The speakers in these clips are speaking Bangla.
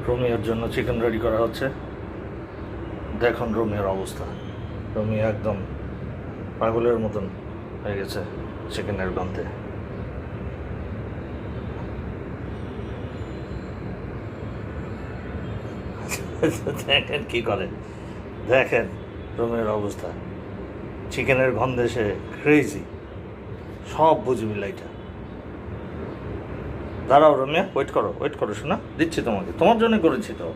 রোমিওর জন্য চিকেন রেডি করা হচ্ছে। দেখুন রোমিওর অবস্থা, রোমিও একদম পাগলের মতন হয়ে গেছে চিকেনের গন্ধে। দেখেন কি করে, দেখেন রোমিওর অবস্থা, চিকেনের গন্ধে সে ক্রেজি, সব বুঝি মিলাইটা। দাঁড়াও রোমিয়া, ওয়েট করো শোনা, দিচ্ছি তোমাকে, তোমার জন্য করেছি তো।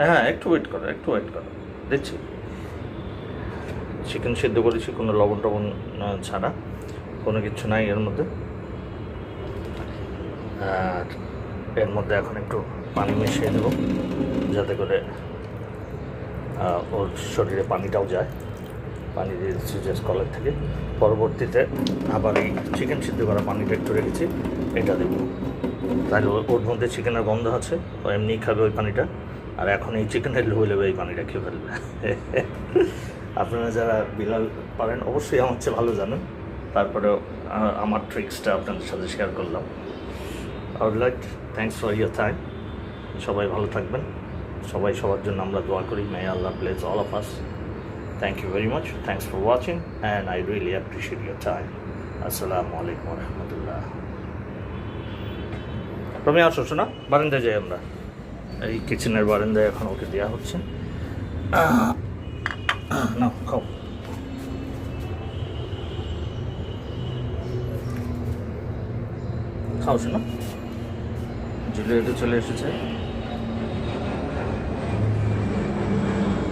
হ্যাঁ একটু ওয়েট করো, দিচ্ছি। চিকেন সিদ্ধ করেছি, কোনো লবণ টবণ ছাড়া, কোনো কিছু নাই এর মধ্যে। আর এর মধ্যে এখন একটু পানি মিশিয়ে দেবো, যাতে করে ওর শরীরে পানিটাও যায়। পানি দিয়ে দিচ্ছি জাস্ট কলের থেকে। পরবর্তীতে আবার এই চিকেন সিদ্ধ করা পানিটা একটু রেখেছি, এটা দেবো। তাহলে ওর মধ্যে চিকেনের গন্ধ আছে, ও এমনিই খাবে ওই পানিটা। আর এখন এই চিকেনের লেবে এই পানিটা খেয়ে ফেলবে। আপনারা যারা বিলাল পারেন অবশ্যই আমার চেয়ে ভালো জানেন, তারপরেও আমার ট্রিক্সটা আপনাদের সাথে শেয়ার করলাম। Alright, thanks for your time. সবাই ভালো থাকবেন, সবাই সবার জন্য আমরা দোয়া করি। May Allah bless all of us. Thank you very much. Thanks for watching, and I really appreciate your time. Assalamu alaikum wa rahmatullah. তুমি আসো শোনা, বারান্দায় যাই আমরা। এই কিচেনের বারান্দায় এখন ওকে দেওয়া হচ্ছে। না খাও, খাও শোনা। জুলিয়েটও চলে এসেছে।